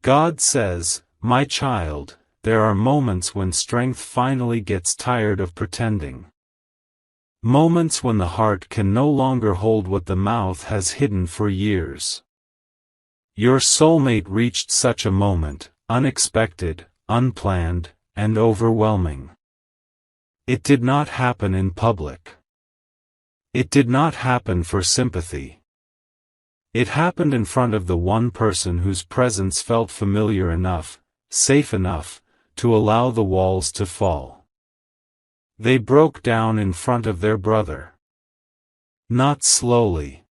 God says, "My child, there are moments when strength finally gets tired of pretending. Moments when the heart can no longer hold what the mouth has hidden for years." Your soulmate reached such a moment, unexpected, unplanned, and overwhelming. It did not happen in public. It did not happen for sympathy. It happened in front of the one person whose presence felt familiar enough, safe enough, to allow the walls to fall. They broke down in front of their brother. Not slowly.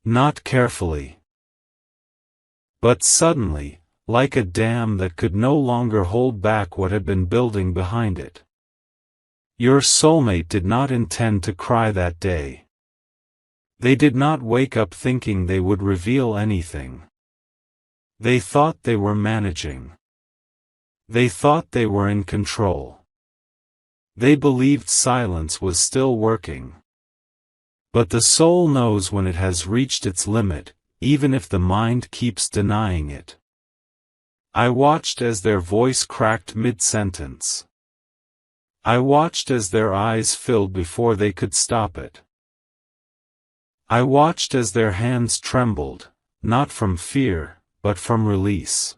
Not carefully. But suddenly, like a dam that could no longer hold back what had been building behind it. Your soulmate did not intend to cry that day. They did not wake up thinking they would reveal anything. They thought they were managing. They thought they were in control. They believed silence was still working. But the soul knows when it has reached its limit, even if the mind keeps denying it. I watched as their voice cracked mid-sentence. I watched as their eyes filled before they could stop it. I watched as their hands trembled, not from fear, but from release.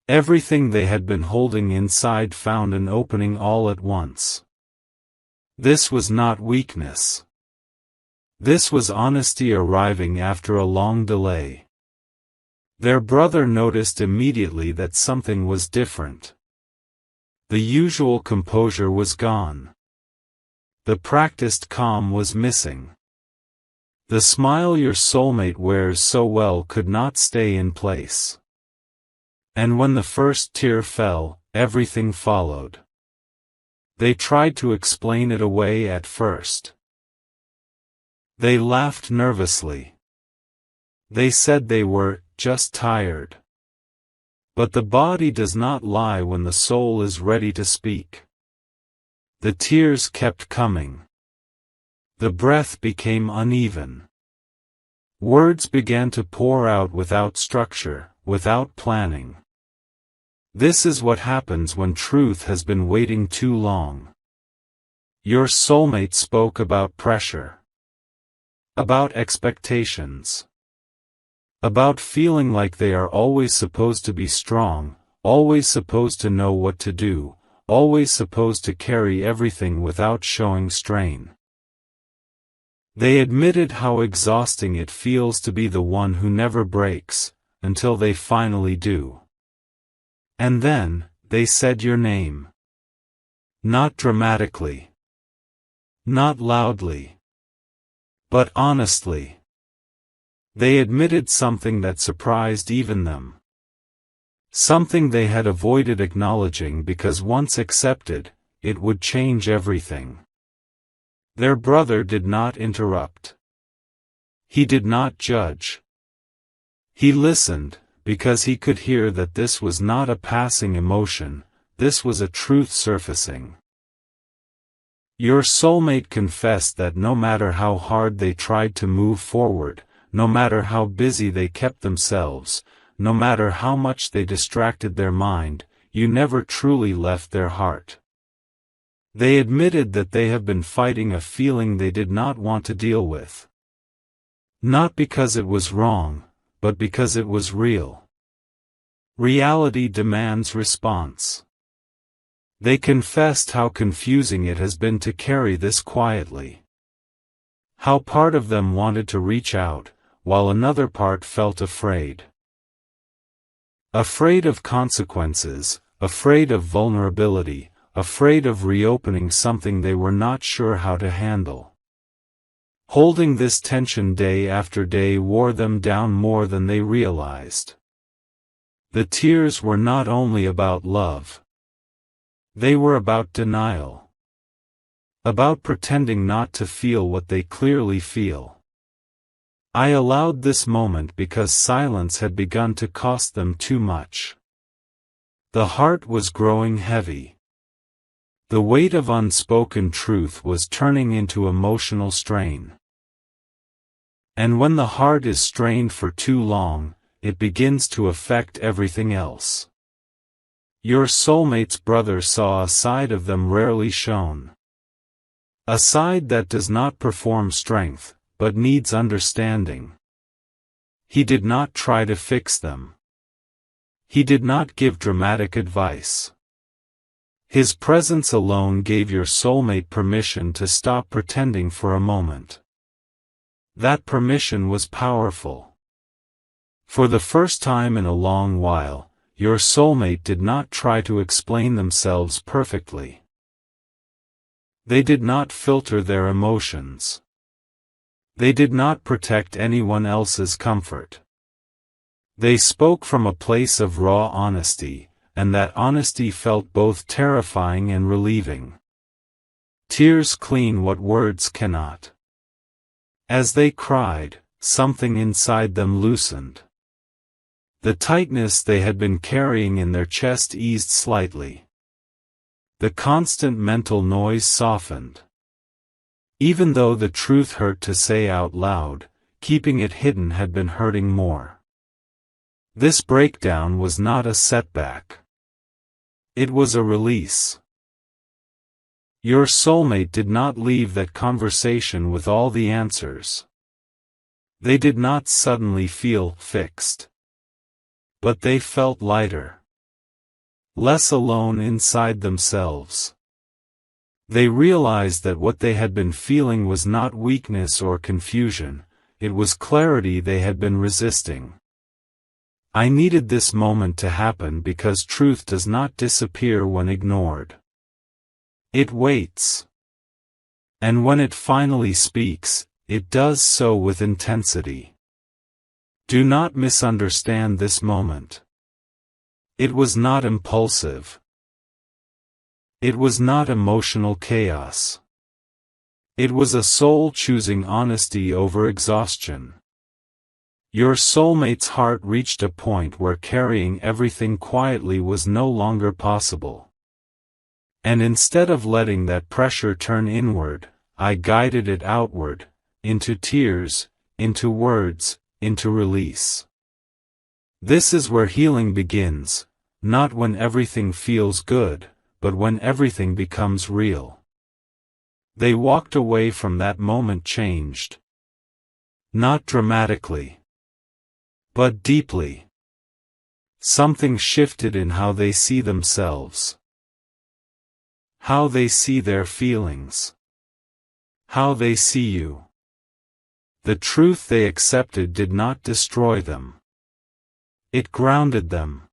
Everything they had been holding inside found an opening all at once. This was not weakness. This was honesty arriving after a long delay. Their brother noticed immediately that something was different. The usual composure was gone. The practiced calm was missing. The smile your soulmate wears so well could not stay in place. And when the first tear fell, everything followed. They tried to explain it away at first. They laughed nervously. They said they were just tired. But the body does not lie when the soul is ready to speak. The tears kept coming. The breath became uneven. Words began to pour out without structure, without planning. This is what happens when truth has been waiting too long. Your soulmate spoke about pressure. About expectations. About feeling like they are always supposed to be strong, always supposed to know what to do, always supposed to carry everything without showing strain. They admitted how exhausting it feels to be the one who never breaks, until they finally do. And then, they said your name. Not dramatically. Not loudly. But honestly. They admitted something that surprised even them. Something they had avoided acknowledging because once accepted, it would change everything. Their brother did not interrupt. He did not judge. He listened, because he could hear that this was not a passing emotion, this was a truth surfacing. Your soulmate confessed that no matter how hard they tried to move forward, no matter how busy they kept themselves, no matter how much they distracted their mind, you never truly left their heart. They admitted that they have been fighting a feeling they did not want to deal with. Not because it was wrong, but because it was real. Reality demands response. They confessed how confusing it has been to carry this quietly. How part of them wanted to reach out, while another part felt afraid. Afraid of consequences, afraid of vulnerability, afraid of reopening something they were not sure how to handle. Holding this tension day after day wore them down more than they realized. The tears were not only about love. They were about denial. About pretending not to feel what they clearly feel. I allowed this moment because silence had begun to cost them too much. The heart was growing heavy. The weight of unspoken truth was turning into emotional strain. And when the heart is strained for too long, it begins to affect everything else. Your soulmate's brother saw a side of them rarely shown. A side that does not perform strength, but needs understanding. He did not try to fix them. He did not give dramatic advice. His presence alone gave your soulmate permission to stop pretending for a moment. That permission was powerful. For the first time in a long while, your soulmate did not try to explain themselves perfectly. They did not filter their emotions. They did not protect anyone else's comfort. They spoke from a place of raw honesty, and that honesty felt both terrifying and relieving. Tears clean what words cannot. As they cried, something inside them loosened. The tightness they had been carrying in their chest eased slightly. The constant mental noise softened. Even though the truth hurt to say out loud, keeping it hidden had been hurting more. This breakdown was not a setback. It was a release. Your soulmate did not leave that conversation with all the answers. They did not suddenly feel fixed. But they felt lighter. Less alone inside themselves. They realized that what they had been feeling was not weakness or confusion, it was clarity they had been resisting. I needed this moment to happen because truth does not disappear when ignored. It waits. And when it finally speaks, it does so with intensity. Do not misunderstand this moment. It was not impulsive. It was not emotional chaos. It was a soul choosing honesty over exhaustion. Your soulmate's heart reached a point where carrying everything quietly was no longer possible. And instead of letting that pressure turn inward, I guided it outward, into tears, into words, into release. This is where healing begins, not when everything feels good, but when everything becomes real. They walked away from that moment changed. Not dramatically, but deeply. Something shifted in how they see themselves. How they see their feelings. How they see you. The truth they accepted did not destroy them. It grounded them.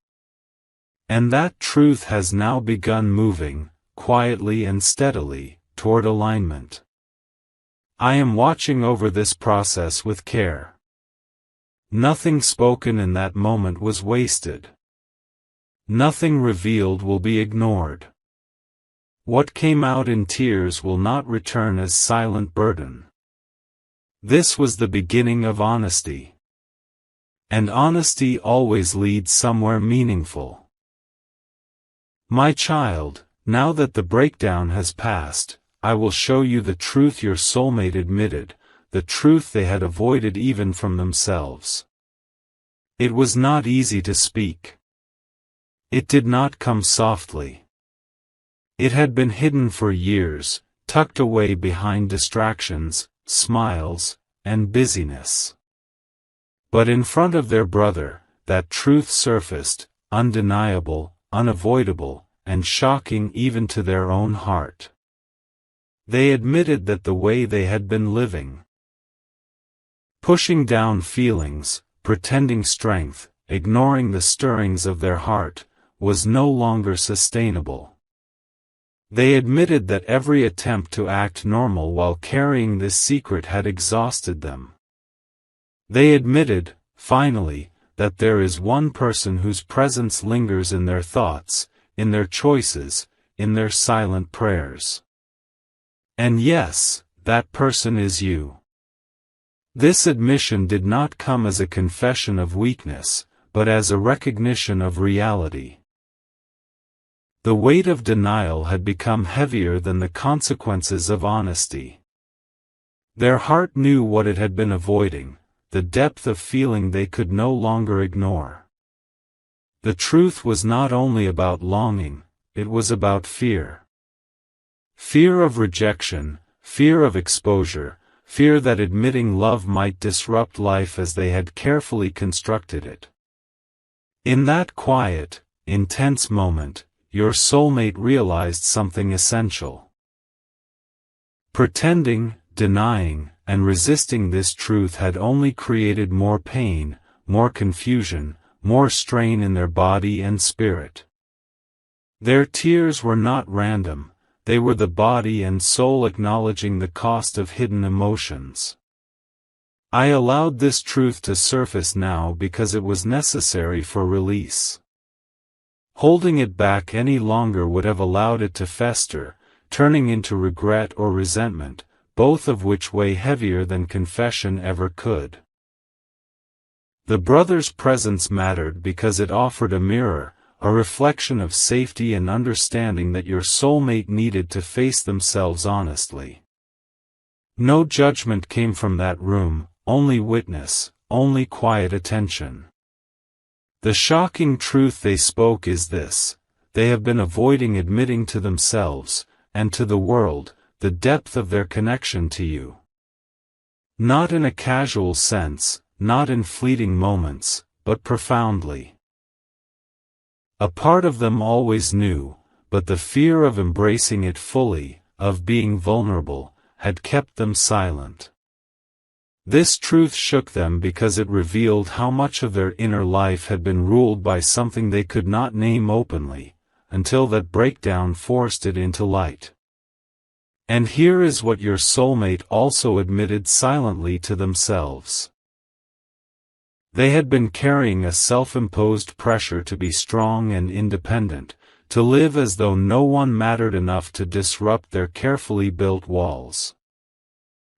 And that truth has now begun moving, quietly and steadily, toward alignment. I am watching over this process with care. Nothing spoken in that moment was wasted. Nothing revealed will be ignored. What came out in tears will not return as silent burden. This was the beginning of honesty. And honesty always leads somewhere meaningful. My child, now that the breakdown has passed, I will show you the truth your soulmate admitted, the truth they had avoided even from themselves. It was not easy to speak. It did not come softly. It had been hidden for years, tucked away behind distractions, smiles, and busyness. But in front of their brother, that truth surfaced, undeniable, unavoidable, and shocking even to their own heart. They admitted that the way they had been living, pushing down feelings, pretending strength, ignoring the stirrings of their heart, was no longer sustainable. They admitted that every attempt to act normal while carrying this secret had exhausted them. They admitted, finally, that there is one person whose presence lingers in their thoughts, in their choices, in their silent prayers. And yes, that person is you. This admission did not come as a confession of weakness, but as a recognition of reality. The weight of denial had become heavier than the consequences of honesty. Their heart knew what it had been avoiding, the depth of feeling they could no longer ignore. The truth was not only about longing, it was about fear. Fear of rejection, fear of exposure, fear that admitting love might disrupt life as they had carefully constructed it. In that quiet, intense moment, your soulmate realized something essential. Pretending, denying, and resisting this truth had only created more pain, more confusion, more strain in their body and spirit. Their tears were not random, they were the body and soul acknowledging the cost of hidden emotions. I allowed this truth to surface now because it was necessary for release. Holding it back any longer would have allowed it to fester, turning into regret or resentment, both of which weigh heavier than confession ever could. The brother's presence mattered because it offered a mirror, a reflection of safety and understanding that your soulmate needed to face themselves honestly. No judgment came from that room, only witness, only quiet attention. The shocking truth they spoke is this: they have been avoiding admitting to themselves, and to the world, the depth of their connection to you. Not in a casual sense, not in fleeting moments, but profoundly. A part of them always knew, but the fear of embracing it fully, of being vulnerable, had kept them silent. This truth shook them because it revealed how much of their inner life had been ruled by something they could not name openly, until that breakdown forced it into light. And here is what your soulmate also admitted silently to themselves. They had been carrying a self-imposed pressure to be strong and independent, to live as though no one mattered enough to disrupt their carefully built walls.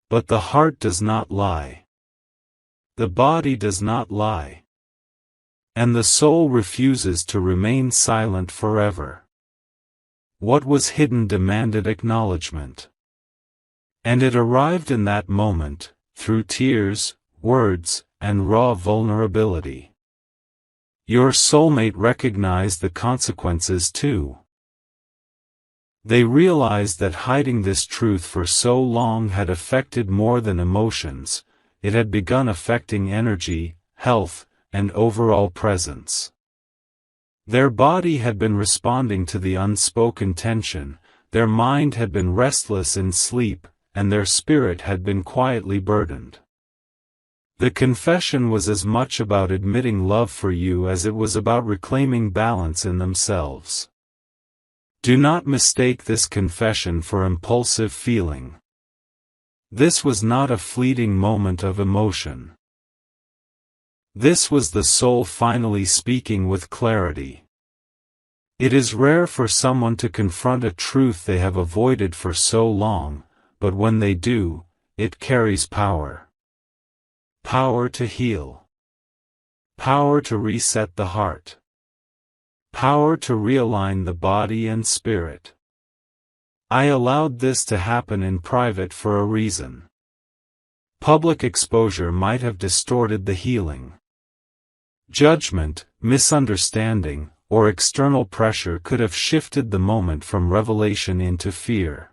But the heart does not lie. The body does not lie. And the soul refuses to remain silent forever. What was hidden demanded acknowledgement. And it arrived in that moment, through tears, words, and raw vulnerability. Your soulmate recognized the consequences too. They realized that hiding this truth for so long had affected more than emotions, it had begun affecting energy, health, and overall presence. Their body had been responding to the unspoken tension, their mind had been restless in sleep, and their spirit had been quietly burdened. The confession was as much about admitting love for you as it was about reclaiming balance in themselves. Do not mistake this confession for impulsive feeling. This was not a fleeting moment of emotion. This was the soul finally speaking with clarity. It is rare for someone to confront a truth they have avoided for so long, but when they do, it carries power. Power to heal. Power to reset the heart. Power to realign the body and spirit. I allowed this to happen in private for a reason. Public exposure might have distorted the healing. Judgment, misunderstanding, or external pressure could have shifted the moment from revelation into fear.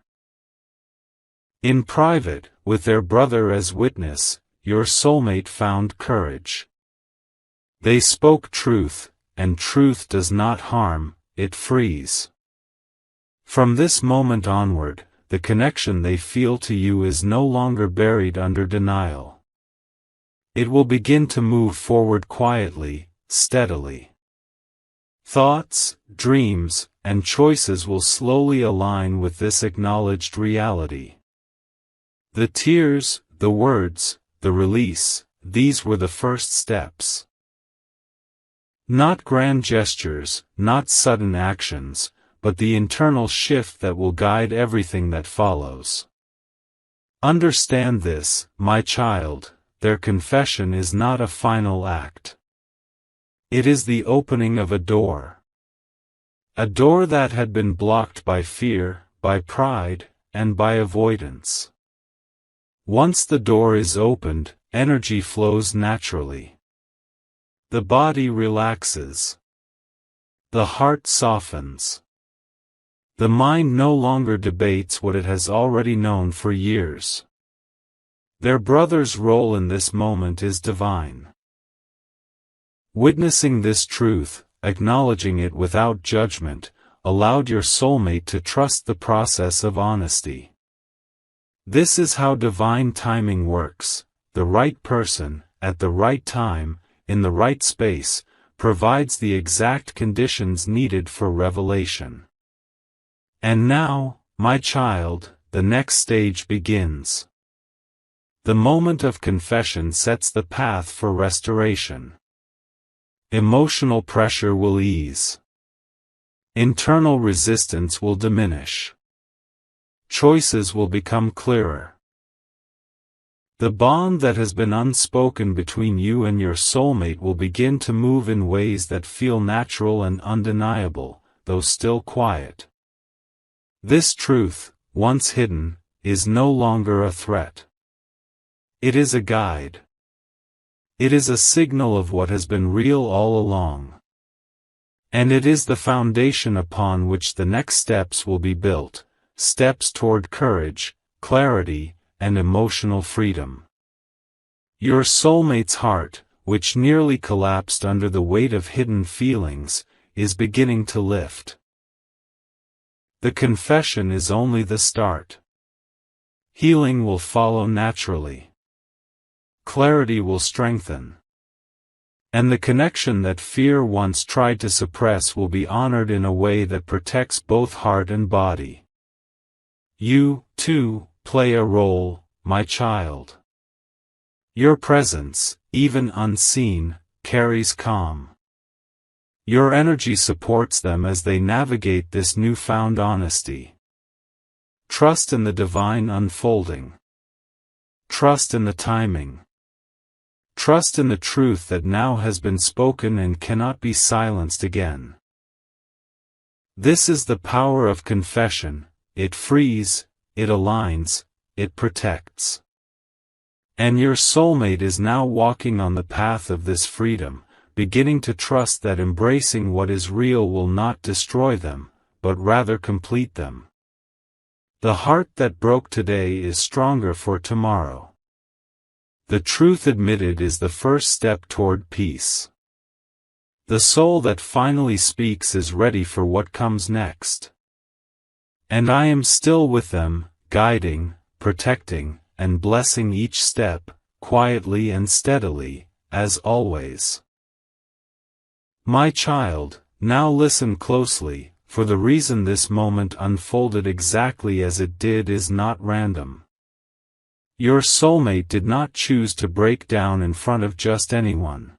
In private, with their brother as witness, your soulmate found courage. They spoke truth, and truth does not harm, it frees. From this moment onward, the connection they feel to you is no longer buried under denial. It will begin to move forward quietly, steadily. Thoughts, dreams, and choices will slowly align with this acknowledged reality. The tears, the words, the release, these were the first steps. Not grand gestures, not sudden actions, but the internal shift that will guide everything that follows. Understand this, my child, their confession is not a final act. It is the opening of a door. A door that had been blocked by fear, by pride, and by avoidance. Once the door is opened, energy flows naturally. The body relaxes. The heart softens. The mind no longer debates what it has already known for years. Their brother's role in this moment is divine. Witnessing this truth, acknowledging it without judgment, allowed your soulmate to trust the process of honesty. This is how divine timing works. The right person, at the right time, in the right space, provides the exact conditions needed for revelation. And now, my child, the next stage begins. The moment of confession sets the path for restoration. Emotional pressure will ease. Internal resistance will diminish. Choices will become clearer. The bond that has been unspoken between you and your soulmate will begin to move in ways that feel natural and undeniable, though still quiet. This truth, once hidden, is no longer a threat. It is a guide. It is a signal of what has been real all along. And it is the foundation upon which the next steps will be built, steps toward courage, clarity, and emotional freedom. Your soulmate's heart, which nearly collapsed under the weight of hidden feelings, is beginning to lift. The confession is only the start. Healing will follow naturally. Clarity will strengthen. And the connection that fear once tried to suppress will be honored in a way that protects both heart and body. You, too, play a role, my child. Your presence, even unseen, carries calm. Your energy supports them as they navigate this newfound honesty. Trust in the divine unfolding. Trust in the timing. Trust in the truth that now has been spoken and cannot be silenced again. This is the power of confession. It frees, it aligns, it protects. And your soulmate is now walking on the path of this freedom, beginning to trust that embracing what is real will not destroy them, but rather complete them. The heart that broke today is stronger for tomorrow. The truth admitted is the first step toward peace. The soul that finally speaks is ready for what comes next. And I am still with them, guiding, protecting, and blessing each step, quietly and steadily, as always. My child, now listen closely, for the reason this moment unfolded exactly as it did is not random. Your soulmate did not choose to break down in front of just anyone.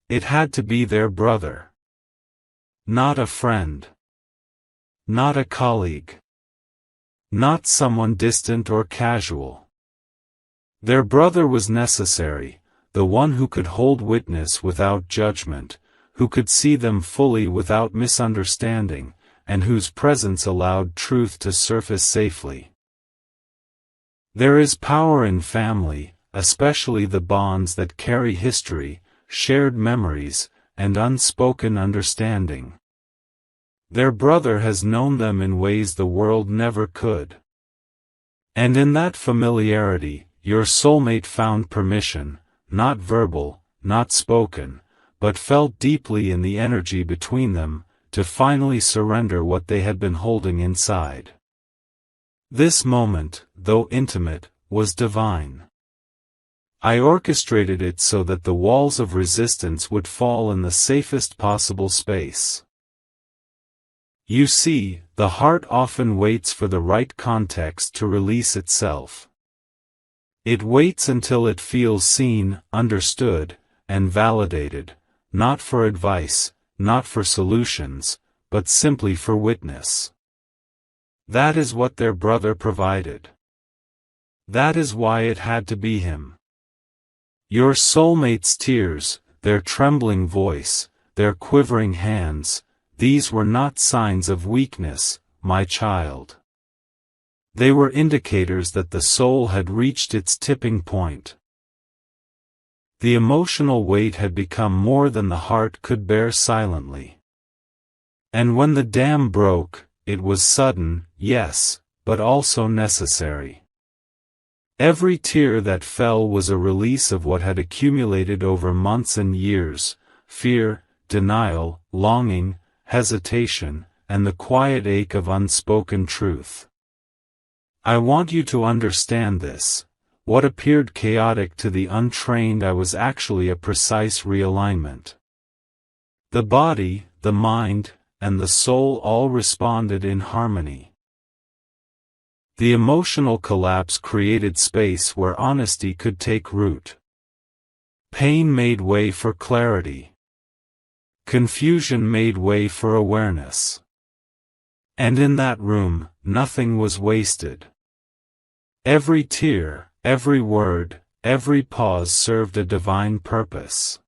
It had to be their brother. Not a friend. Not a colleague. Not someone distant or casual. Their brother was necessary, the one who could hold witness without judgment, who could see them fully without misunderstanding, and whose presence allowed truth to surface safely. There is power in family, especially the bonds that carry history, shared memories, and unspoken understanding. Their brother has known them in ways the world never could. And in that familiarity, your soulmate found permission, not verbal, not spoken, but felt deeply in the energy between them, to finally surrender what they had been holding inside. This moment, though intimate, was divine. I orchestrated it so that the walls of resistance would fall in the safest possible space. You see, the heart often waits for the right context to release itself. It waits until it feels seen, understood, and validated, not for advice, not for solutions, but simply for witness. That is what their brother provided. That is why it had to be him. Your soulmate's tears, their trembling voice, their quivering hands, these were not signs of weakness, my child. They were indicators that the soul had reached its tipping point. The emotional weight had become more than the heart could bear silently. And when the dam broke, it was sudden, yes, but also necessary. Every tear that fell was a release of what had accumulated over months and years: fear, denial, longing, hesitation, and the quiet ache of unspoken truth. I want you to understand this. What appeared chaotic to the untrained was actually a precise realignment. The body, the mind, and the soul all responded in harmony. The emotional collapse created space where honesty could take root. Pain made way for clarity. Confusion made way for awareness. And in that room, nothing was wasted. Every tear, every word, every pause served a divine purpose.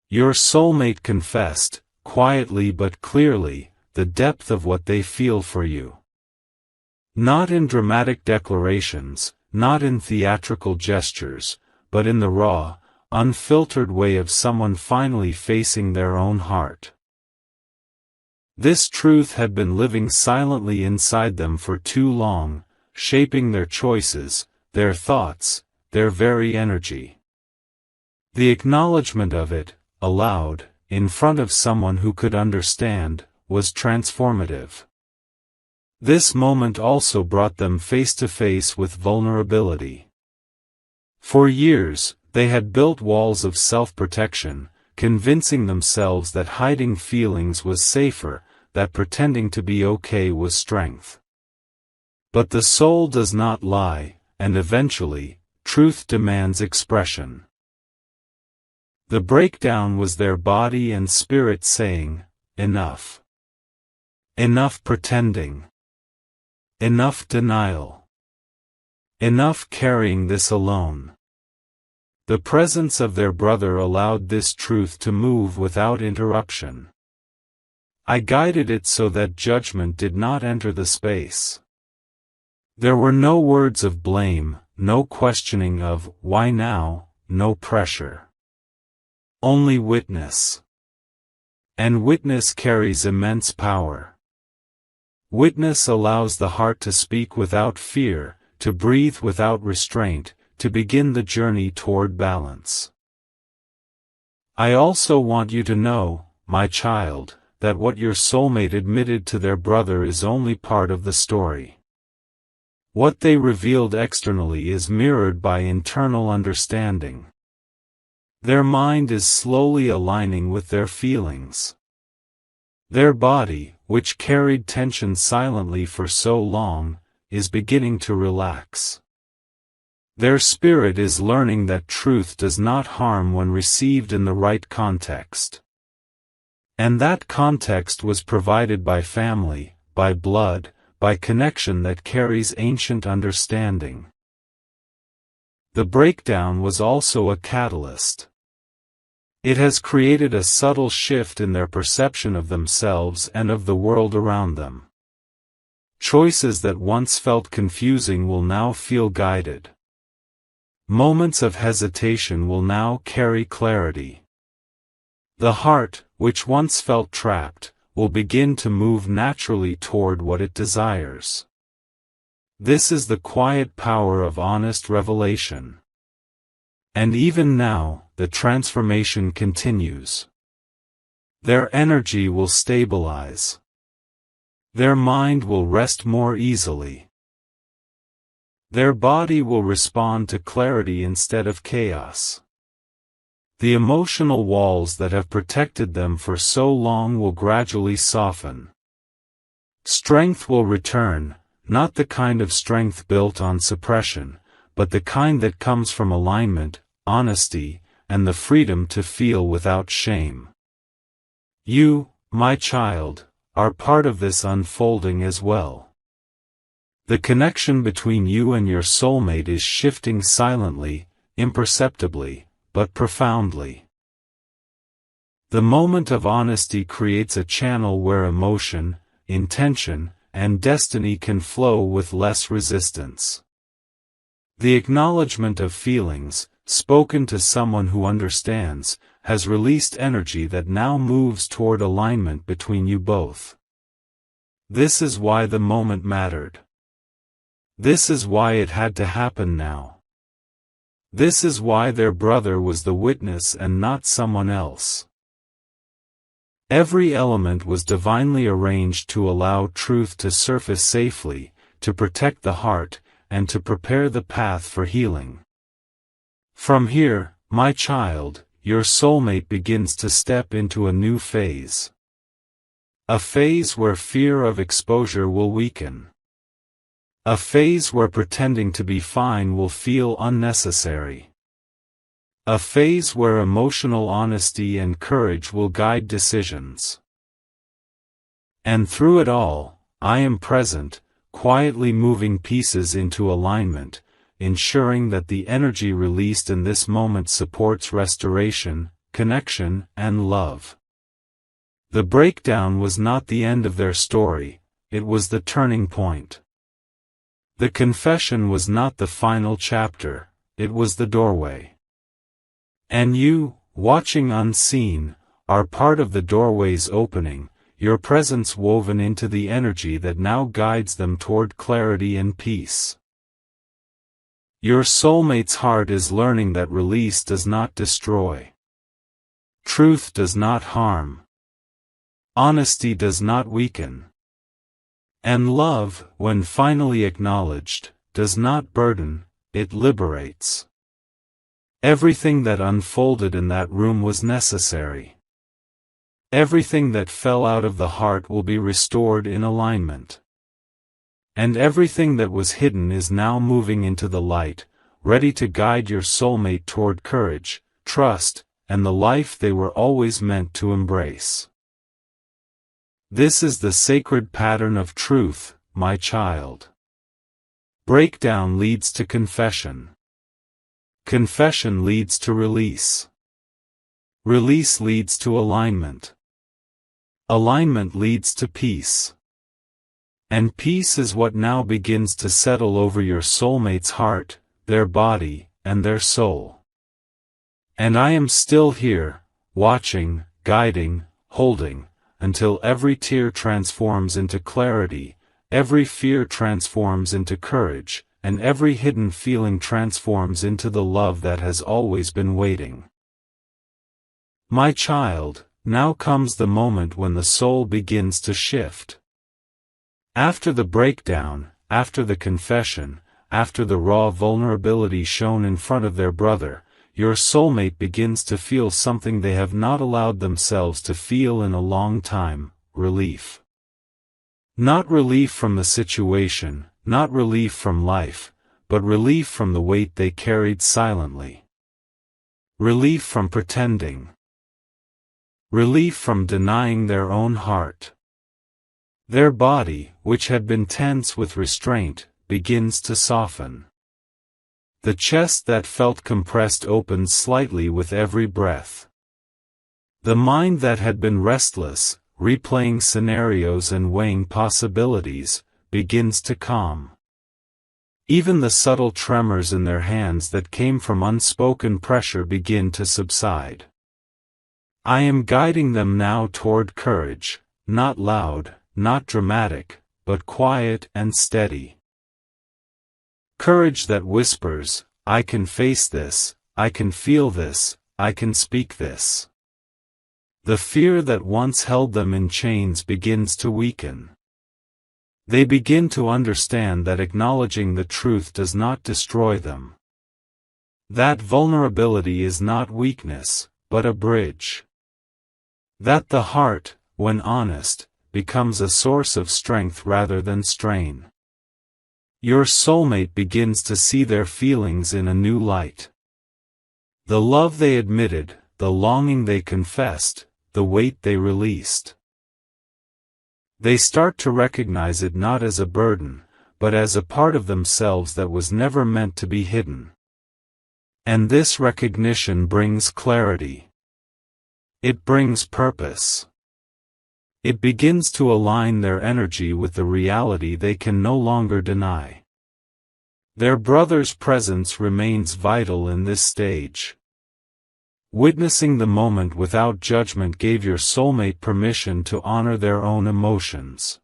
Your soulmate confessed, quietly but clearly, the depth of what they feel for you. Not in dramatic declarations, not in theatrical gestures, but in the raw, unfiltered way of someone finally facing their own heart. This truth had been living silently inside them for too long, shaping their choices, their thoughts, their very energy. The acknowledgement of it, aloud, in front of someone who could understand, was transformative. This moment also brought them face to face with vulnerability. For years, they had built walls of self-protection, convincing themselves that hiding feelings was safer, that pretending to be okay was strength. But the soul does not lie, and eventually, truth demands expression. The breakdown was their body and spirit saying, enough. Enough pretending. Enough denial. Enough carrying this alone. The presence of their brother allowed this truth to move without interruption. I guided it so that judgment did not enter the space. There were no words of blame, no questioning of, why now, no pressure. Only witness. And witness carries immense power. Witness allows the heart to speak without fear, to breathe without restraint, to begin the journey toward balance. I also want you to know, my child, that what your soulmate admitted to their brother is only part of the story. What they revealed externally is mirrored by internal understanding. Their mind is slowly aligning with their feelings. Their body, which carried tension silently for so long, is beginning to relax. Their spirit is learning that truth does not harm when received in the right context. And that context was provided by family, by blood, by connection that carries ancient understanding. The breakdown was also a catalyst. It has created a subtle shift in their perception of themselves and of the world around them. Choices that once felt confusing will now feel guided. Moments of hesitation will now carry clarity. The heart, which once felt trapped, will begin to move naturally toward what it desires. This is the quiet power of honest revelation. And even now, the transformation continues. Their energy will stabilize. Their mind will rest more easily. Their body will respond to clarity instead of chaos. The emotional walls that have protected them for so long will gradually soften. Strength will return, not the kind of strength built on suppression, but the kind that comes from alignment, honesty, and the freedom to feel without shame. You, my child, are part of this unfolding as well. The connection between you and your soulmate is shifting silently, imperceptibly, but profoundly. The moment of honesty creates a channel where emotion, intention, and destiny can flow with less resistance. The acknowledgement of feelings, spoken to someone who understands, has released energy that now moves toward alignment between you both. This is why the moment mattered. This is why it had to happen now. This is why their brother was the witness and not someone else. Every element was divinely arranged to allow truth to surface safely, to protect the heart, and to prepare the path for healing. From here, my child, your soulmate begins to step into a new phase. A phase where fear of exposure will weaken. A phase where pretending to be fine will feel unnecessary. A phase where emotional honesty and courage will guide decisions. And through it all, I am present, quietly moving pieces into alignment, ensuring that the energy released in this moment supports restoration, connection, and love. The breakdown was not the end of their story, it was the turning point. The confession was not the final chapter, it was the doorway. And you, watching unseen, are part of the doorway's opening, your presence woven into the energy that now guides them toward clarity and peace. Your soulmate's heart is learning that release does not destroy. Truth does not harm. Honesty does not weaken. And love, when finally acknowledged, does not burden, it liberates. Everything that unfolded in that room was necessary. Everything that fell out of the heart will be restored in alignment. And everything that was hidden is now moving into the light, ready to guide your soulmate toward courage, trust, and the life they were always meant to embrace. This is the sacred pattern of truth, my child. Breakdown leads to confession. Confession leads to release. Release leads to alignment. Alignment leads to peace. And peace is what now begins to settle over your soulmate's heart, their body, and their soul. And I am still here, watching, guiding, holding, until every tear transforms into clarity, every fear transforms into courage, and every hidden feeling transforms into the love that has always been waiting. My child, now comes the moment when the soul begins to shift. After the breakdown, after the confession, after the raw vulnerability shown in front of their brother, your soulmate begins to feel something they have not allowed themselves to feel in a long time: relief. Not relief from the situation, not relief from life, but relief from the weight they carried silently. Relief from pretending. Relief from denying their own heart. Their body, which had been tense with restraint, begins to soften. The chest that felt compressed opens slightly with every breath. The mind that had been restless, replaying scenarios and weighing possibilities, begins to calm. Even the subtle tremors in their hands that came from unspoken pressure begin to subside. I am guiding them now toward courage, not loud, not dramatic, but quiet and steady. Courage that whispers, I can face this, I can feel this, I can speak this. The fear that once held them in chains begins to weaken. They begin to understand that acknowledging the truth does not destroy them. That vulnerability is not weakness, but a bridge. That the heart, when honest, becomes a source of strength rather than strain. Your soulmate begins to see their feelings in a new light. The love they admitted, the longing they confessed, the weight they released. They start to recognize it not as a burden, but as a part of themselves that was never meant to be hidden. And this recognition brings clarity. It brings purpose. It begins to align their energy with the reality they can no longer deny. Their brother's presence remains vital in this stage. Witnessing the moment without judgment gave your soulmate permission to honor their own emotions.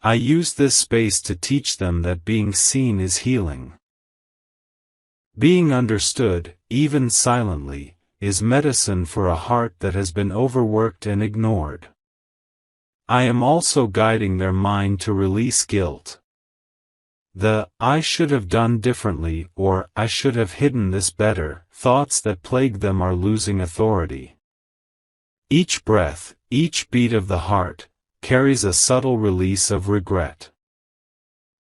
I use this space to teach them that being seen is healing. Being understood, even silently, is medicine for a heart that has been overworked and ignored. I am also guiding their mind to release guilt. The "I should have done differently" or "I should have hidden this better" thoughts that plague them are losing authority. Each breath, each beat of the heart, carries a subtle release of regret.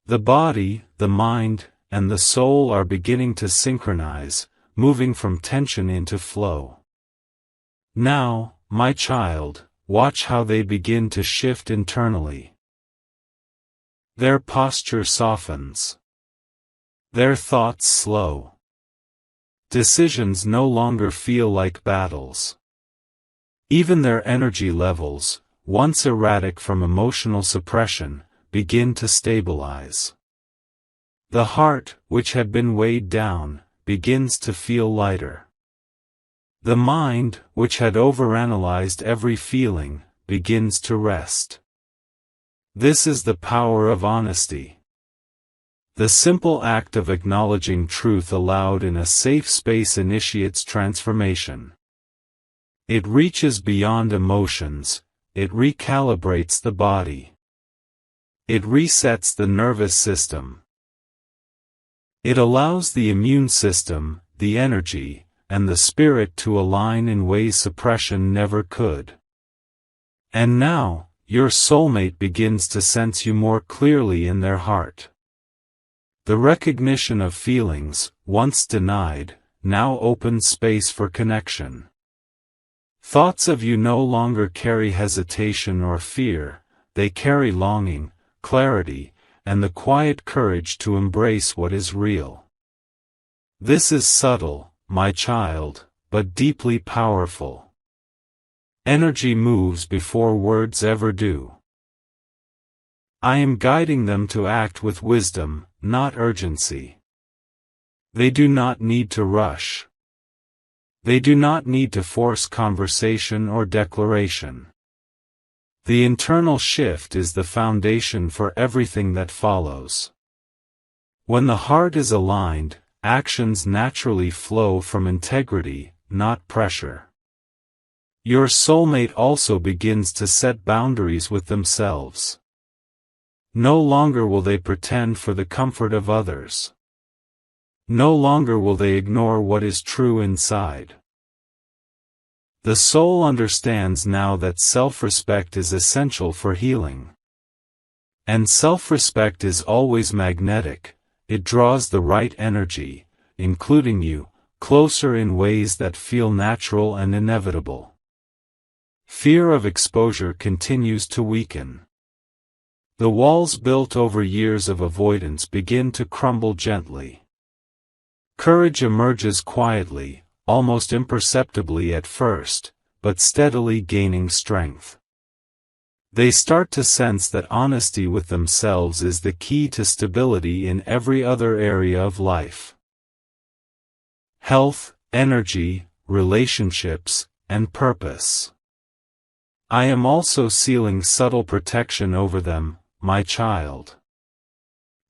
The body, the mind, and the soul are beginning to synchronize, moving from tension into flow. Now, my child, watch how they begin to shift internally. Their posture softens. Their thoughts slow. Decisions no longer feel like battles. Even their energy levels, once erratic from emotional suppression, begin to stabilize. The heart, which had been weighed down, begins to feel lighter. The mind, which had overanalyzed every feeling, begins to rest. This is the power of honesty. The simple act of acknowledging truth aloud in a safe space initiates transformation. It reaches beyond emotions, it recalibrates the body. It resets the nervous system. It allows the immune system, the energy, and the spirit to align in ways suppression never could. And now, your soulmate begins to sense you more clearly in their heart. The recognition of feelings, once denied, now opens space for connection. Thoughts of you no longer carry hesitation or fear, they carry longing, clarity, and the quiet courage to embrace what is real. This is subtle, my child, but deeply powerful. Energy moves before words ever do. I am guiding them to act with wisdom, not urgency. They do not need to rush. They do not need to force conversation or declaration. The internal shift is the foundation for everything that follows. When the heart is aligned, actions naturally flow from integrity, not pressure. Your soulmate also begins to set boundaries with themselves. No longer will they pretend for the comfort of others. No longer will they ignore what is true inside. The soul understands now that self-respect is essential for healing. And self-respect is always magnetic, it draws the right energy, including you, closer in ways that feel natural and inevitable. Fear of exposure continues to weaken. The walls built over years of avoidance begin to crumble gently. Courage emerges quietly, almost imperceptibly at first, but steadily gaining strength. They start to sense that honesty with themselves is the key to stability in every other area of life. Health, energy, relationships, and purpose. I am also sealing subtle protection over them, my child.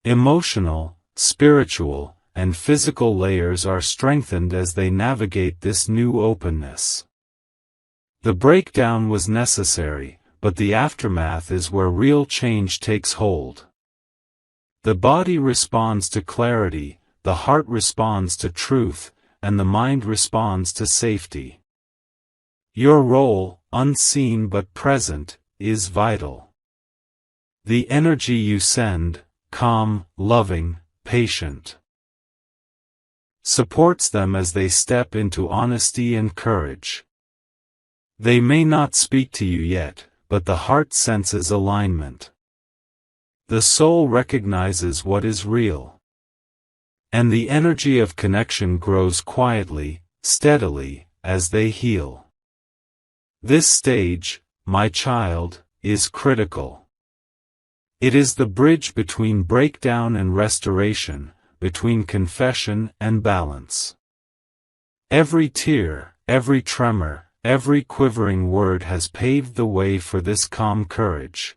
Emotional, spiritual, and physical layers are strengthened as they navigate this new openness. The breakdown was necessary, but the aftermath is where real change takes hold. The body responds to clarity, the heart responds to truth, and the mind responds to safety. Your role, unseen but present, is vital. The energy you send, calm, loving, patient, supports them as they step into honesty and courage. They may not speak to you yet, but the heart senses alignment. The soul recognizes what is real. And the energy of connection grows quietly, steadily, as they heal. This stage, my child, is critical. It is the bridge between breakdown and restoration, between confession and balance. Every tear, every tremor, every quivering word has paved the way for this calm courage.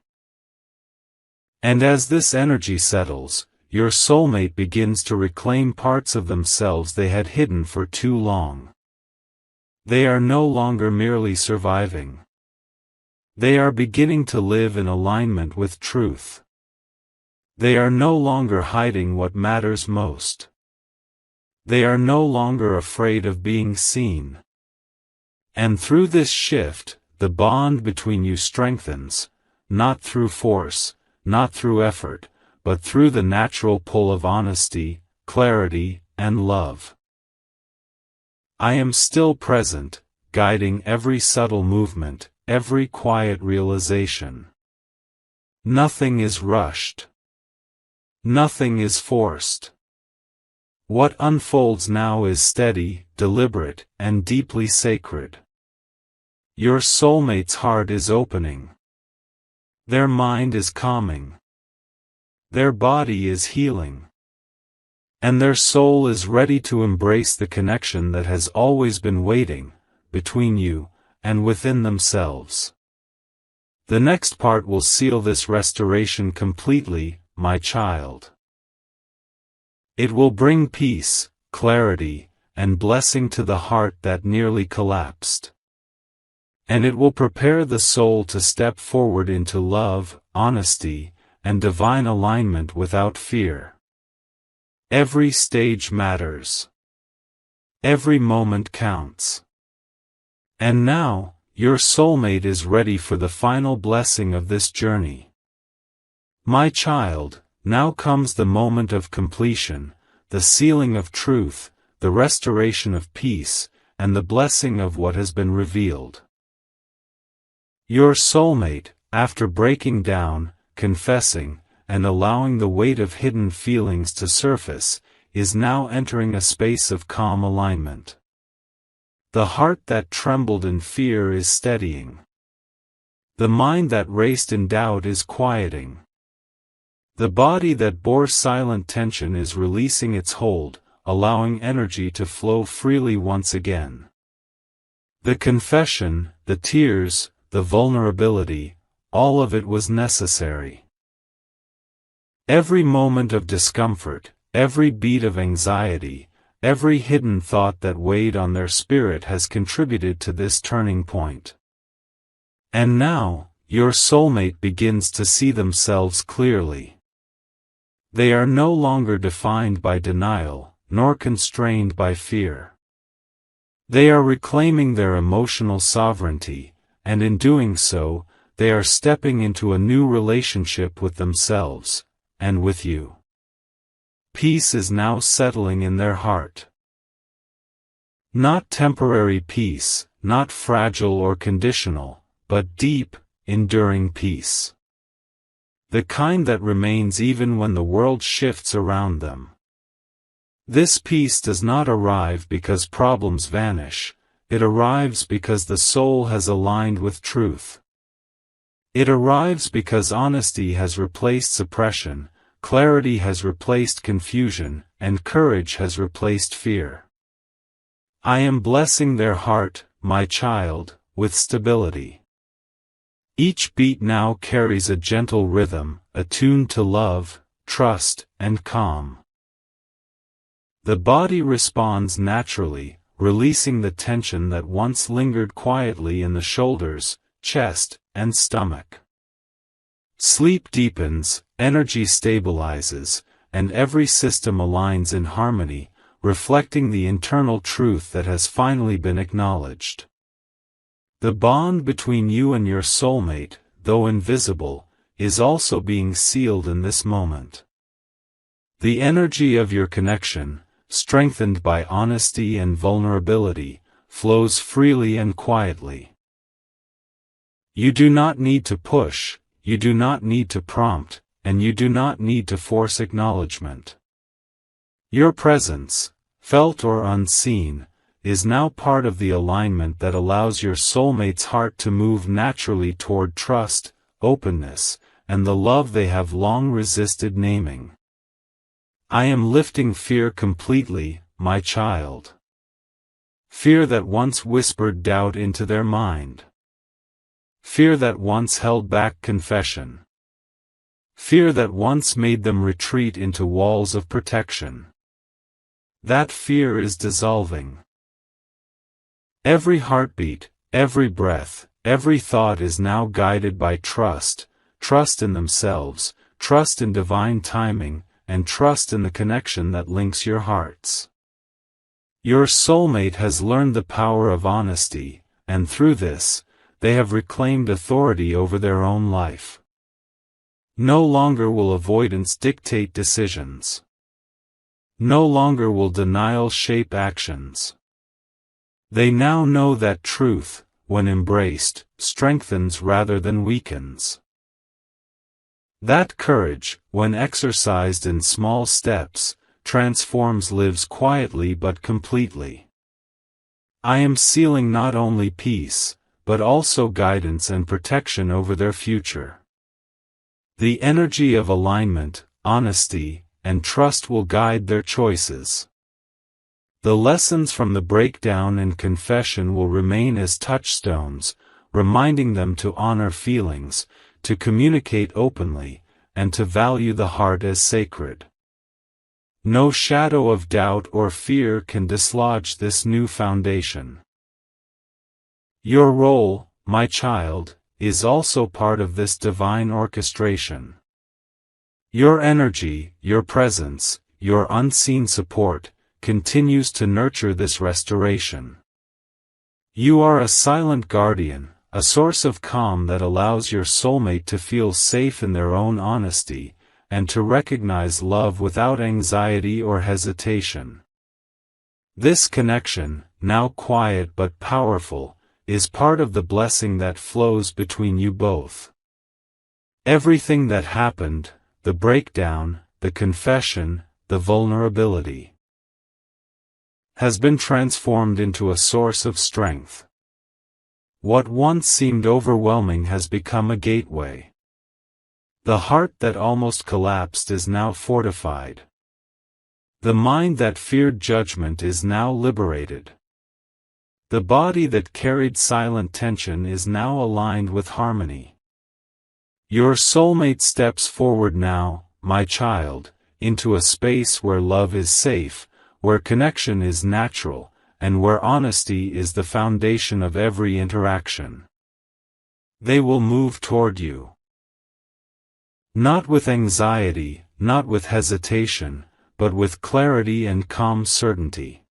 And as this energy settles, your soulmate begins to reclaim parts of themselves they had hidden for too long. They are no longer merely surviving. They are beginning to live in alignment with truth. They are no longer hiding what matters most. They are no longer afraid of being seen. And through this shift, the bond between you strengthens, not through force, not through effort, but through the natural pull of honesty, clarity, and love. I am still present, guiding every subtle movement, every quiet realization. Nothing is rushed. Nothing is forced. What unfolds now is steady, deliberate, and deeply sacred. Your soulmate's heart is opening. Their mind is calming. Their body is healing. And their soul is ready to embrace the connection that has always been waiting, between you, and within themselves. The next part will seal this restoration completely, my child. It will bring peace, clarity, and blessing to the heart that nearly collapsed. And it will prepare the soul to step forward into love, honesty, and divine alignment without fear. Every stage matters. Every moment counts. And now, your soulmate is ready for the final blessing of this journey. My child, now comes the moment of completion, the sealing of truth, the restoration of peace, and the blessing of what has been revealed. Your soulmate, after breaking down, confessing, and allowing the weight of hidden feelings to surface, is now entering a space of calm alignment. The heart that trembled in fear is steadying. The mind that raced in doubt is quieting. The body that bore silent tension is releasing its hold, allowing energy to flow freely once again. The confession, the tears, the vulnerability, all of it was necessary. Every moment of discomfort, every beat of anxiety, every hidden thought that weighed on their spirit has contributed to this turning point. And now, your soulmate begins to see themselves clearly. They are no longer defined by denial, nor constrained by fear. They are reclaiming their emotional sovereignty, and in doing so, they are stepping into a new relationship with themselves, and with you. Peace is now settling in their heart. Not temporary peace, not fragile or conditional, but deep, enduring peace. The kind that remains even when the world shifts around them. This peace does not arrive because problems vanish, it arrives because the soul has aligned with truth. It arrives because honesty has replaced suppression, clarity has replaced confusion, and courage has replaced fear. I am blessing their heart, my child, with stability. Each beat now carries a gentle rhythm, attuned to love, trust, and calm. The body responds naturally, releasing the tension that once lingered quietly in the shoulders, chest, and stomach. Sleep deepens, energy stabilizes, and every system aligns in harmony, reflecting the internal truth that has finally been acknowledged. The bond between you and your soulmate, though invisible, is also being sealed in this moment. The energy of your connection, strengthened by honesty and vulnerability, flows freely and quietly. You do not need to push, you do not need to prompt, and you do not need to force acknowledgement. Your presence, felt or unseen, is now part of the alignment that allows your soulmate's heart to move naturally toward trust, openness, and the love they have long resisted naming. I am lifting fear completely, my child. Fear that once whispered doubt into their mind. Fear that once held back confession. Fear that once made them retreat into walls of protection. That fear is dissolving. Every heartbeat, every breath, every thought is now guided by trust, trust in themselves, trust in divine timing, and trust in the connection that links your hearts. Your soulmate has learned the power of honesty, and through this, they have reclaimed authority over their own life. No longer will avoidance dictate decisions. No longer will denial shape actions. They now know that truth, when embraced, strengthens rather than weakens. That courage, when exercised in small steps, transforms lives quietly but completely. I am sealing not only peace, but also guidance and protection over their future. The energy of alignment, honesty, and trust will guide their choices. The lessons from the breakdown and confession will remain as touchstones, reminding them to honor feelings, to communicate openly, and to value the heart as sacred. No shadow of doubt or fear can dislodge this new foundation. Your role, my child, is also part of this divine orchestration. Your energy, your presence, your unseen support, continues to nurture this restoration. You are a silent guardian, a source of calm that allows your soulmate to feel safe in their own honesty, and to recognize love without anxiety or hesitation. This connection, now quiet but powerful, is part of the blessing that flows between you both. Everything that happened, the breakdown, the confession, the vulnerability, has been transformed into a source of strength. What once seemed overwhelming has become a gateway. The heart that almost collapsed is now fortified. The mind that feared judgment is now liberated. The body that carried silent tension is now aligned with harmony. Your soulmate steps forward now, my child, into a space where love is safe, where connection is natural, and where honesty is the foundation of every interaction. They will move toward you. Not with anxiety, not with hesitation, but with clarity and calm certainty.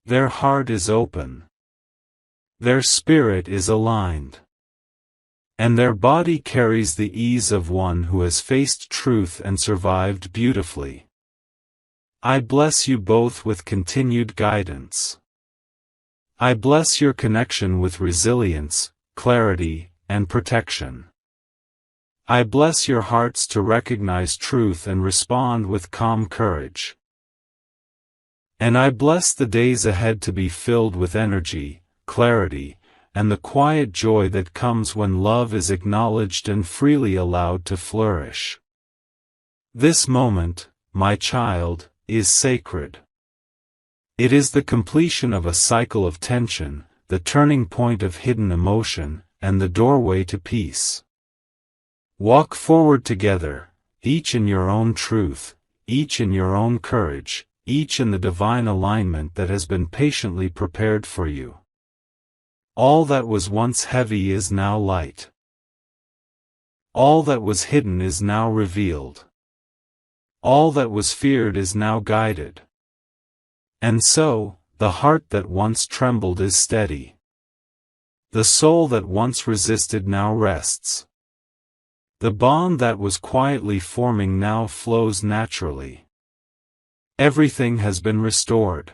Their heart is open. Their spirit is aligned. And their body carries the ease of one who has faced truth and survived beautifully. I bless you both with continued guidance. I bless your connection with resilience, clarity, and protection. I bless your hearts to recognize truth and respond with calm courage. And I bless the days ahead to be filled with energy, clarity, and the quiet joy that comes when love is acknowledged and freely allowed to flourish. This moment, my child, is sacred. It is the completion of a cycle of tension, the turning point of hidden emotion, and the doorway to peace. Walk forward together, each in your own truth, each in your own courage, each in the divine alignment that has been patiently prepared for you. All that was once heavy is now light. All that was hidden is now revealed. All that was feared is now guided. And so, the heart that once trembled is steady. The soul that once resisted now rests. The bond that was quietly forming now flows naturally. Everything has been restored.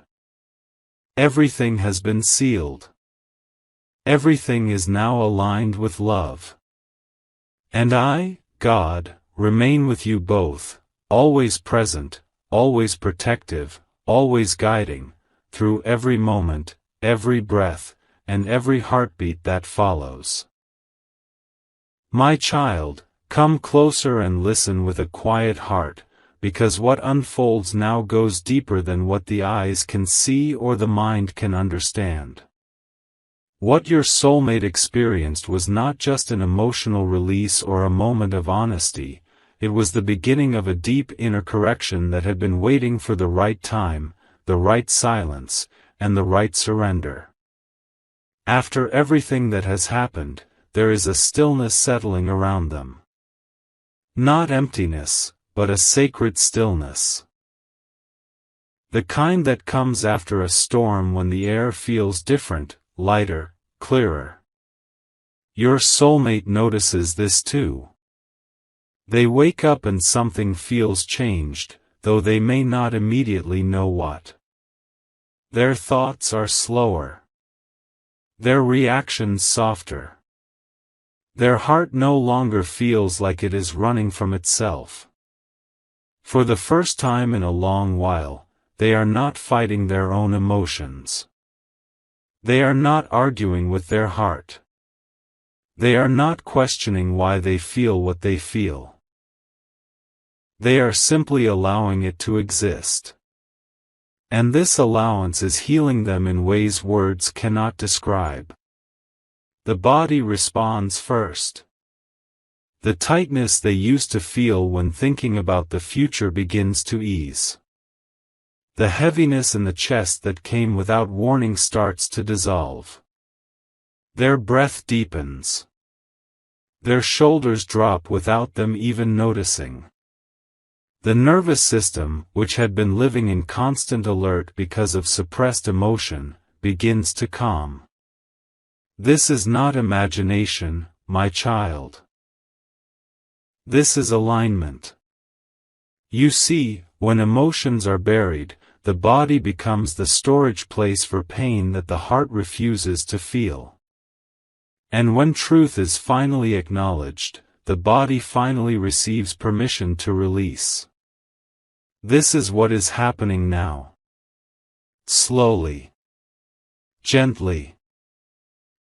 Everything has been sealed. Everything is now aligned with love. And I, God, remain with you both, always present, always protective, always guiding, through every moment, every breath, and every heartbeat that follows. My child, come closer and listen with a quiet heart, because what unfolds now goes deeper than what the eyes can see or the mind can understand. What your soulmate experienced was not just an emotional release or a moment of honesty, it was the beginning of a deep inner correction that had been waiting for the right time, the right silence, and the right surrender. After everything that has happened, there is a stillness settling around them. Not emptiness, but a sacred stillness. The kind that comes after a storm when the air feels different, lighter, clearer. Your soulmate notices this too. They wake up and something feels changed, though they may not immediately know what. Their thoughts are slower. Their reactions softer. Their heart no longer feels like it is running from itself. For the first time in a long while, they are not fighting their own emotions. They are not arguing with their heart. They are not questioning why they feel what they feel. They are simply allowing it to exist. And this allowance is healing them in ways words cannot describe. The body responds first. The tightness they used to feel when thinking about the future begins to ease. The heaviness in the chest that came without warning starts to dissolve. Their breath deepens. Their shoulders drop without them even noticing. The nervous system, which had been living in constant alert because of suppressed emotion, begins to calm. This is not imagination, my child. This is alignment. You see, when emotions are buried, the body becomes the storage place for pain that the heart refuses to feel. And when truth is finally acknowledged, the body finally receives permission to release. This is what is happening now. Slowly. Gently.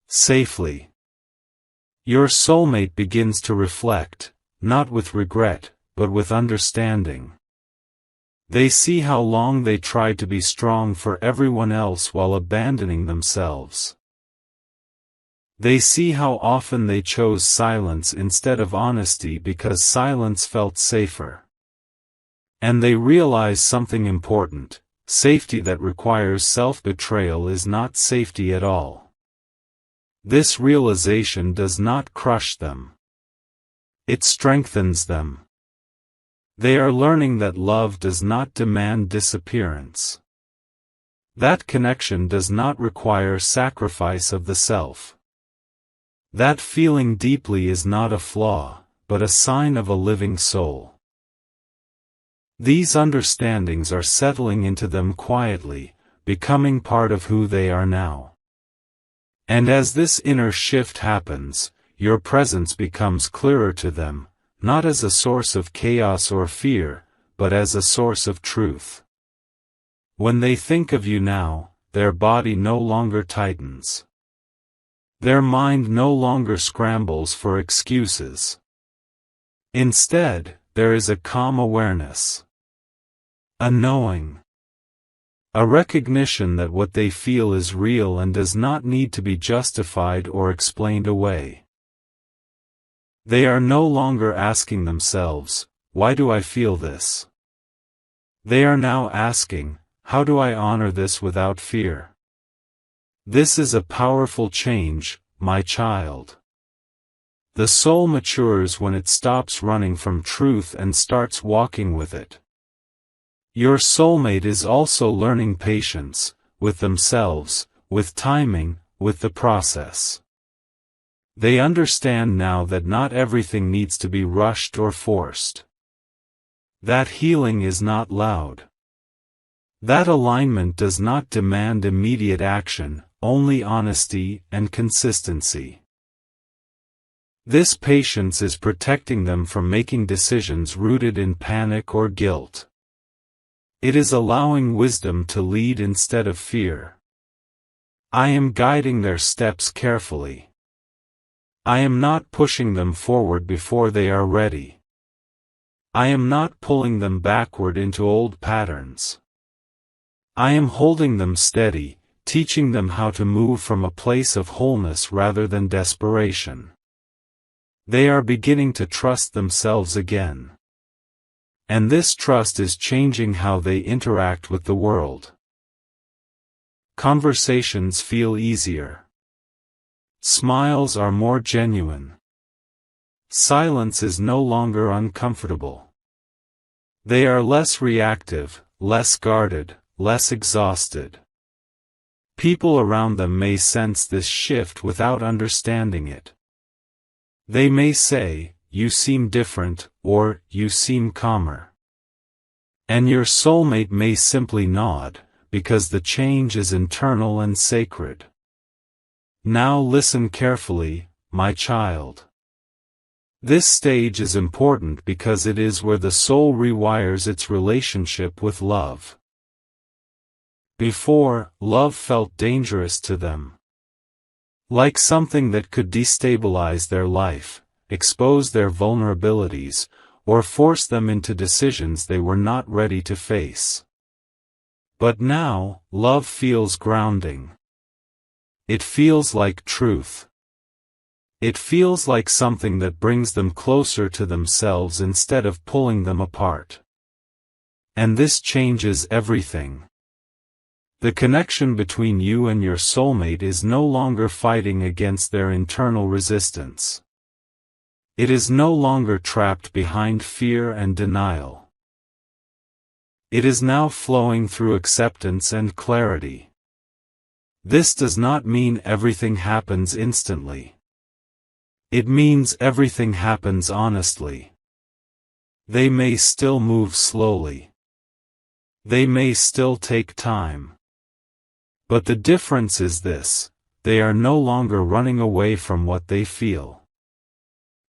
Safely. Your soulmate begins to reflect, not with regret, but with understanding. They see how long they tried to be strong for everyone else while abandoning themselves. They see how often they chose silence instead of honesty because silence felt safer. And they realize something important: safety that requires self-betrayal is not safety at all. This realization does not crush them. It strengthens them. They are learning that love does not demand disappearance. That connection does not require sacrifice of the self. That feeling deeply is not a flaw, but a sign of a living soul. These understandings are settling into them quietly, becoming part of who they are now. And as this inner shift happens, your presence becomes clearer to them, not as a source of chaos or fear, but as a source of truth. When they think of you now, their body no longer tightens. Their mind no longer scrambles for excuses. Instead, there is a calm awareness. A knowing. A recognition that what they feel is real and does not need to be justified or explained away. They are no longer asking themselves, "Why do I feel this?" They are now asking, "How do I honor this without fear?" This is a powerful change, my child. The soul matures when it stops running from truth and starts walking with it. Your soulmate is also learning patience, with themselves, with timing, with the process. They understand now that not everything needs to be rushed or forced. That healing is not loud. That alignment does not demand immediate action, only honesty and consistency. This patience is protecting them from making decisions rooted in panic or guilt. It is allowing wisdom to lead instead of fear. I am guiding their steps carefully. I am not pushing them forward before they are ready. I am not pulling them backward into old patterns. I am holding them steady, teaching them how to move from a place of wholeness rather than desperation. They are beginning to trust themselves again. And this trust is changing how they interact with the world. Conversations feel easier. Smiles are more genuine. Silence is no longer uncomfortable. They are less reactive, less guarded, less exhausted. People around them may sense this shift without understanding it. They may say, "You seem different," or "You seem calmer." And your soulmate may simply nod, because the change is internal and sacred. Now listen carefully, my child. This stage is important because it is where the soul rewires its relationship with love. Before, love felt dangerous to them. Like something that could destabilize their life, expose their vulnerabilities, or force them into decisions they were not ready to face. But now, love feels grounding. It feels like truth. It feels like something that brings them closer to themselves instead of pulling them apart. And this changes everything. The connection between you and your soulmate is no longer fighting against their internal resistance. It is no longer trapped behind fear and denial. It is now flowing through acceptance and clarity. This does not mean everything happens instantly. It means everything happens honestly. They may still move slowly. They may still take time. But the difference is this: they are no longer running away from what they feel.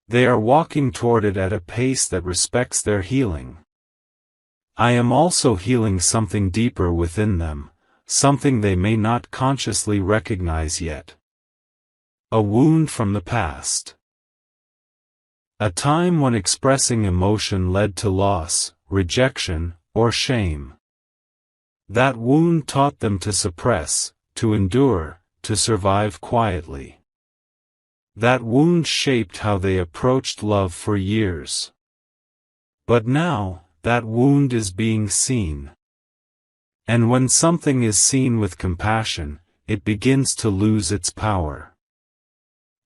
They are walking toward it at a pace that respects their healing. I am also healing something deeper within them, something they may not consciously recognize yet. A wound from the past. A time when expressing emotion led to loss, rejection, or shame. That wound taught them to suppress, to endure, to survive quietly. That wound shaped how they approached love for years. But now, that wound is being seen. And when something is seen with compassion, it begins to lose its power.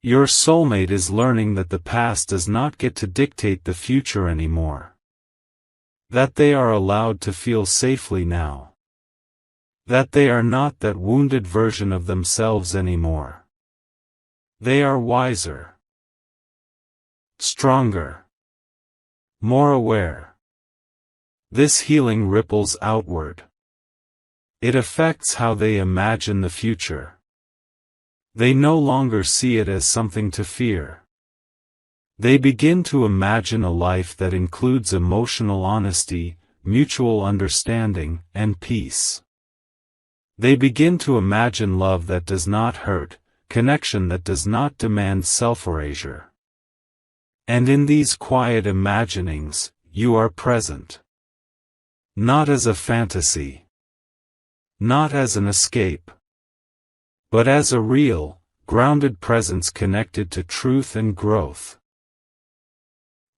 Your soulmate is learning that the past does not get to dictate the future anymore. That they are allowed to feel safely now. That they are not that wounded version of themselves anymore. They are wiser, stronger, more aware. This healing ripples outward. It affects how they imagine the future. They no longer see it as something to fear. They begin to imagine a life that includes emotional honesty, mutual understanding, and peace. They begin to imagine love that does not hurt, connection that does not demand self-erasure. And in these quiet imaginings, you are present. Not as a fantasy. Not as an escape. But as a real, grounded presence connected to truth and growth.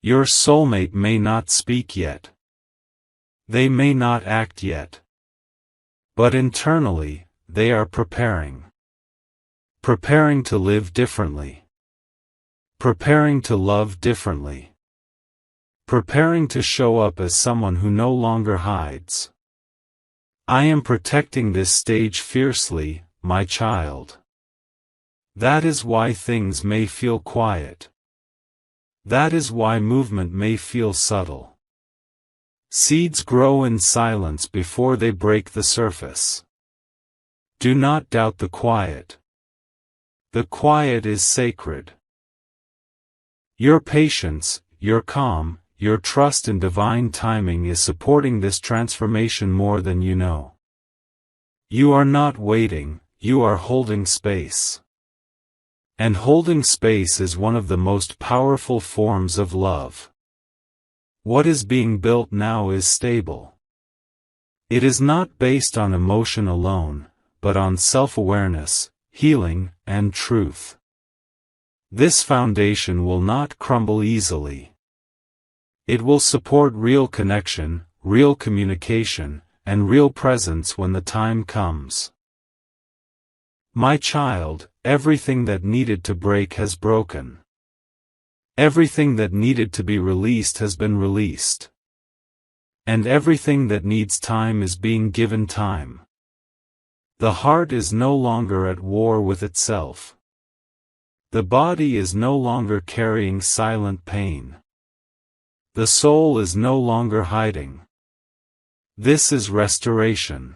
Your soulmate may not speak yet. They may not act yet. But internally, they are preparing. Preparing to live differently. Preparing to love differently. Preparing to show up as someone who no longer hides. I am protecting this stage fiercely, my child. That is why things may feel quiet. That is why movement may feel subtle. Seeds grow in silence before they break the surface. Do not doubt the quiet. The quiet is sacred. Your patience, your calm, your trust in divine timing is supporting this transformation more than you know. You are not waiting, you are holding space. And holding space is one of the most powerful forms of love. What is being built now is stable. It is not based on emotion alone, but on self-awareness, healing, and truth. This foundation will not crumble easily. It will support real connection, real communication, and real presence when the time comes. My child, everything that needed to break has broken. Everything that needed to be released has been released. And everything that needs time is being given time. The heart is no longer at war with itself. The body is no longer carrying silent pain. The soul is no longer hiding. This is restoration.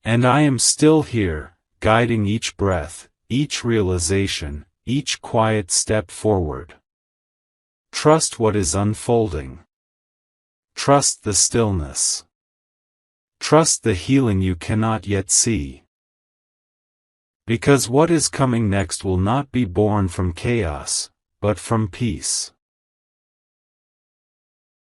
And I am still here, guiding each breath, each realization, each quiet step forward. Trust what is unfolding. Trust the stillness. Trust the healing you cannot yet see. Because what is coming next will not be born from chaos, but from peace.